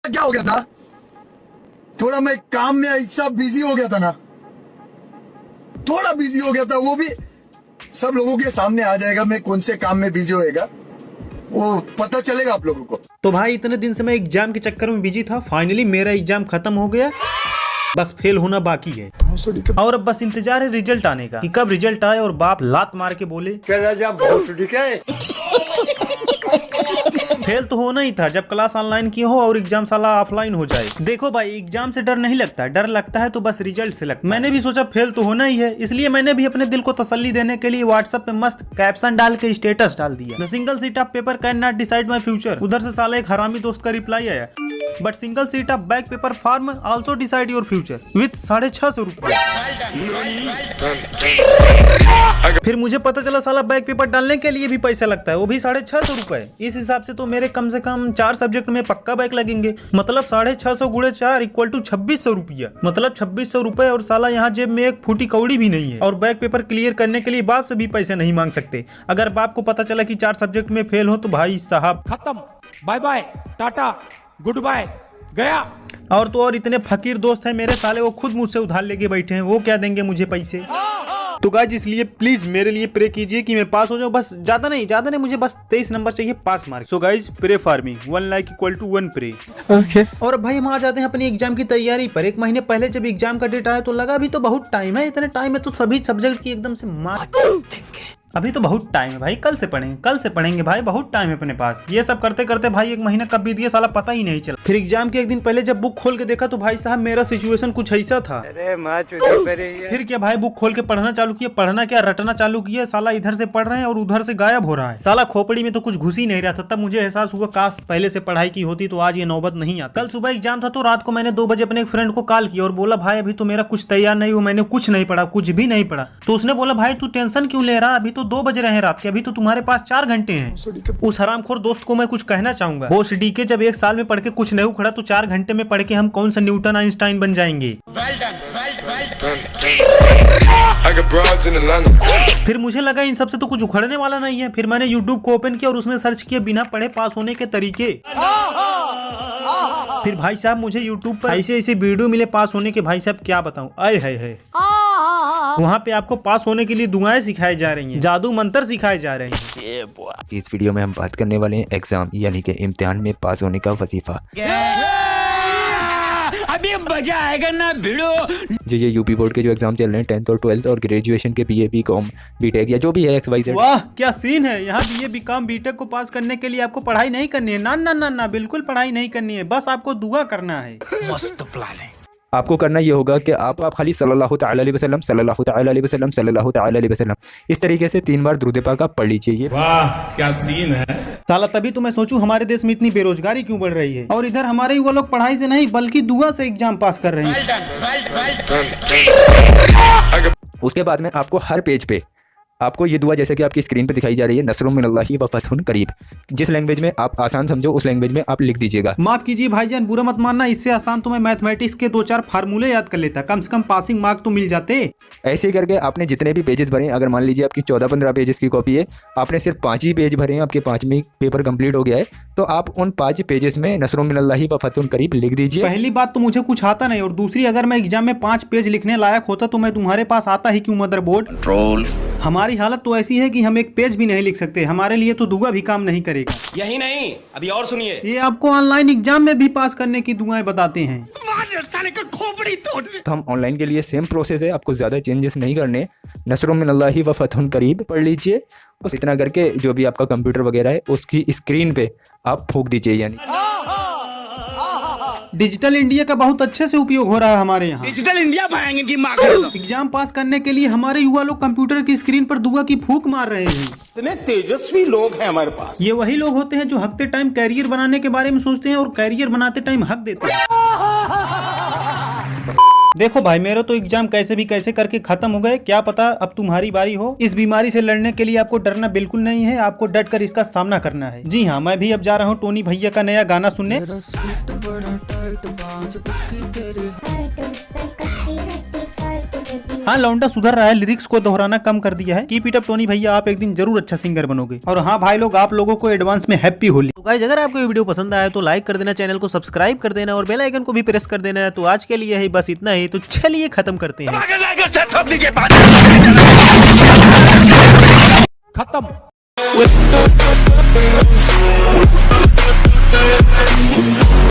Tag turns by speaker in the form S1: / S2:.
S1: क्या हो गया था, थोड़ा मैं काम में ऐसा बिजी हो गया था ना, थोड़ा बिजी हो गया था। वो भी सब लोगों के सामने आ जाएगा मैं कौन से काम में बिजी होएगा, वो पता चलेगा आप लोगों को।
S2: तो भाई इतने दिन से मैं एग्जाम के चक्कर में बिजी था, फाइनली मेरा एग्जाम खत्म हो गया, बस फेल होना बाकी है। और अब बस इंतजार है रिजल्ट आने का कि कब रिजल्ट आए और बाप लात मार के बोले फेल तो होना ही था जब क्लास ऑनलाइन की हो और एग्जाम साला ऑफलाइन हो जाए। देखो भाई एग्जाम से डर नहीं लगता, डर लगता है तो बस रिजल्ट से लगता है। मैंने भी सोचा फेल तो होना ही है, इसलिए मैंने भी अपने दिल को तसल्ली देने के लिए व्हाट्सएप पे मस्त कैप्शन डाल के स्टेटस डाल दिया, the single seat of paper can not decide my future. उधर से साला एक हरामी दोस्त का रिप्लाई आया, but single seat of back paper form also decide your future with 650 रुपये। फिर मुझे पता चला साला बैक पेपर डालने के लिए भी पैसा लगता है, वो भी 650 रुपए। इस हिसाब से तो मेरे कम से कम 4 सब्जेक्ट में पक्का बैक लगेंगे, मतलब 650 गुणे 4 इक्वल टू 2600 रुपया, मतलब 2600 रुपए। और साला यहाँ जेब में एक फूटी कौड़ी भी नहीं है, और बैक पेपर क्लियर करने के लिए बाप से भी पैसे नहीं मांग सकते। अगर बाप को पता चला कि 4 सब्जेक्ट में फेल हो तो भाई साहब
S3: खत्म, bye bye, tata, goodbye, गया।
S2: और तो और इतने फकीर दोस्त हैं मेरे साले, वो खुद मुझसे उधार लेके बैठे हैं, वो क्या देंगे मुझे पैसे। तो गाइस इसलिए प्लीज मेरे लिए प्रे कीजिए कि मैं पास हो जाऊं, बस ज्यादा नहीं, मुझे बस 23 नंबर चाहिए pass mark. So guys pray for me, 1 like equal to 1 pray.
S3: Okay.
S2: और भाई हम आ जाते हैं अपनी एग्जाम की तैयारी पर। 1 महीने पहले जब एग्जाम का डेट आया तो लगा अभी तो बहुत टाइम है, इतने टाइम में तो सभी सब्जेक्ट की एकदम से मार्क, अभी तो बहुत टाइम है भाई, कल से पढ़ेंगे भाई, बहुत टाइम है अपने पास। ये सब करते करते भाई 1 महीना कब बीत गया साला पता ही नहीं चला। फिर एग्जाम के एक दिन पहले जब बुक खोल के देखा तो भाई साहब मेरा सिचुएशन कुछ ऐसा था। फिर क्या भाई बुक खोल के पढ़ना चालू किया, पढ़ना क्या रटना चालू किया, साला इधर से पढ़ रहे हैं और उधर से गायब हो रहा है। साला खोपड़ी में तो कुछ घुस ही नहीं रहा था। तब मुझे एहसास हुआ काश पहले से पढ़ाई की होती तो आज ये नौबत नहीं आती। कल सुबह एग्जाम था तो रात को मैंने 2 बजे अपने एक फ्रेंड को कॉल किया और बोला भाई अभी तो मेरा कुछ तैयार नहीं हुआ, मैंने कुछ नहीं पढ़ा, कुछ भी नहीं पढ़ा। तो उसने बोला भाई तू टेंशन क्यों ले रहा, अभी तो 2 बज रहे हैं रात के, अभी तो तुम्हारे पास 4 घंटे हैं। उस हरामखोर दोस्त को मैं कुछ कहना चाहूंगा, वो डीके जब 1 साल में पढ़ के कुछ नहीं उखड़ा तो 4 घंटे में पढ़ के हम कौन सा न्यूटन आइंस्टाइन बन जाएंगे। फिर मुझे लगा इन सबसे तो कुछ उखड़ने वाला नहीं है। फिर मैंने यूट्यूब को ओपन किया और उसमें सर्च किया बिना पढ़े पास होने के तरीके। फिर भाई साहब मुझे यूट्यूब पर ऐसे ऐसे वीडियो मिले पास होने के, भाई साहब क्या बताऊं, आए है। वहाँ पे आपको पास होने के लिए दुआएं सिखाई जा रही हैं, जादू मंत्र सिखाए जा रहे हैं।
S4: इस वीडियो में हम बात करने वाले हैं एग्जाम यानी कि इम्तिहान में पास होने का वजीफा।
S3: अभी मजा आएगा ना भिड़ो।
S4: जो ये यूपी बोर्ड के जो एग्जाम चल रहे हैं 10th और 12th और ग्रेजुएशन के बीए बीकॉम बीटेक या जो भी है XYZ।
S2: वाह क्या सीन है, यहाँ बीए बीकॉम बीटेक को पास करने के लिए आपको पढ़ाई नहीं करनी है, ना बिल्कुल पढ़ाई नहीं करनी है, बस आपको दुआ करना है।
S3: मस्त प्लान है।
S4: आपको करना ये होगा कि आप खाली सल्लल्लाहु तआला अलैहि वसल्लम सल्लल्लाहु तआला अलैहि वसल्लम सल्लल्लाहु तआला अलैहि वसल्लम इस तरीके से 3 बार दुरूद पाक आप पढ़ लीजिए।
S5: वाह क्या सीन है
S2: साला, तभी तो मैं सोचूं हमारे देश में इतनी बेरोजगारी क्यों बढ़ रही है, और इधर हमारे युवा लोग पढ़ाई से नहीं बल्कि दुआ से एग्जाम पास कर रहे हैं।
S4: उसके बाद में आपको हर पेज पे आपको ये दुआ जैसे कि आपकी स्क्रीन पे दिखाई जा रही है, नस्रुम मिनल्लाहि व फतहुन करीब, जिस लैंग्वेज में आप आसान समझो उस लैंग्वेज में आप लिख दीजिएगा।
S2: माफ कीजिए भाईजान, बुरा मत मानना, इससे आसान तो मैं मैथमेटिक्स के 2-4 फार्मूले याद कर लेता, कम से कम पासिंग मार्क तो मिल जाते।
S4: ऐसे ही करके आपने जितने भी पेजेस भरे, अगर मान लीजिए आपकी 14-15 पेजेस की कॉपी है, आपने सिर्फ 5 ही पेज भरे हैं, आपके 5वें पेपर कंप्लीट हो गया है, तो आप उन 5 पेजेस में नस्रुम मिनल्लाहि व फतहुन करीब लिख दीजिए।
S2: पहली बात तो मुझे कुछ आता नहीं, और दूसरी अगर मैं एग्जाम में 5 पेज लिखने लायक होता तो मैं तुम्हारे पास आता ही क्यों मदरबोर्ड। कंट्रोल। हमारी हालत तो ऐसी है कि हम 1 पेज भी नहीं लिख सकते, हमारे लिए तो दुआ भी काम नहीं करेगा।
S6: यही नहीं अभी और सुनिए,
S2: ये आपको ऑनलाइन एग्जाम में भी पास करने की दुआएं बताते हैं।
S4: तो हम ऑनलाइन के लिए सेम प्रोसेस है, आपको ज़्यादा चेंजेस नहीं करने। नस्रुम मिनल्लाहि व फतहुन करीब पढ़ लीजिए, बस इतना करके जो भी आपका कंप्यूटर वगैरह है उसकी स्क्रीन पे आप फूंक दीजिए। यानी
S2: डिजिटल इंडिया का बहुत अच्छे से उपयोग हो रहा है हमारे यहाँ।
S6: डिजिटल इंडिया पाएंगे कि माँ
S2: एग्जाम पास करने के लिए हमारे युवा लोग कंप्यूटर की स्क्रीन पर दुआ की फूंक मार रहे हैं।
S6: इतने तेजस्वी लोग हैं हमारे पास।
S2: ये वही लोग होते हैं जो हकते टाइम कैरियर बनाने के बारे में सोचते हैं और कैरियर बनाते टाइम हक देते हैं। देखो भाई मेरे तो एग्जाम कैसे भी कैसे करके खत्म हो गए, क्या पता अब तुम्हारी बारी हो। इस बीमारी से लड़ने के लिए आपको डरना बिल्कुल नहीं है, आपको डट कर इसका सामना करना है। जी हाँ, मैं भी अब जा रहा हूँ टोनी भैया का नया गाना सुनने। हाँ लौंडा सुधर रहा है, लिरिक्स को दोहराना कम कर दिया है। कीप इट अप टोनी भैया, आप एक दिन जरूर अच्छा सिंगर बनोगे। और हाँ भाई लोग, आप लोगों को एडवांस में हैप्पी होली। तो गाइस अगर आपको ये वीडियो पसंद आया तो लाइक कर देना, चैनल को सब्सक्राइब कर देना और बेल आइकन को भी प्रेस कर देना है। तो आज के लिए है बस इतना ही, तो चलिए खत्म करते हैं।
S3: खत्म।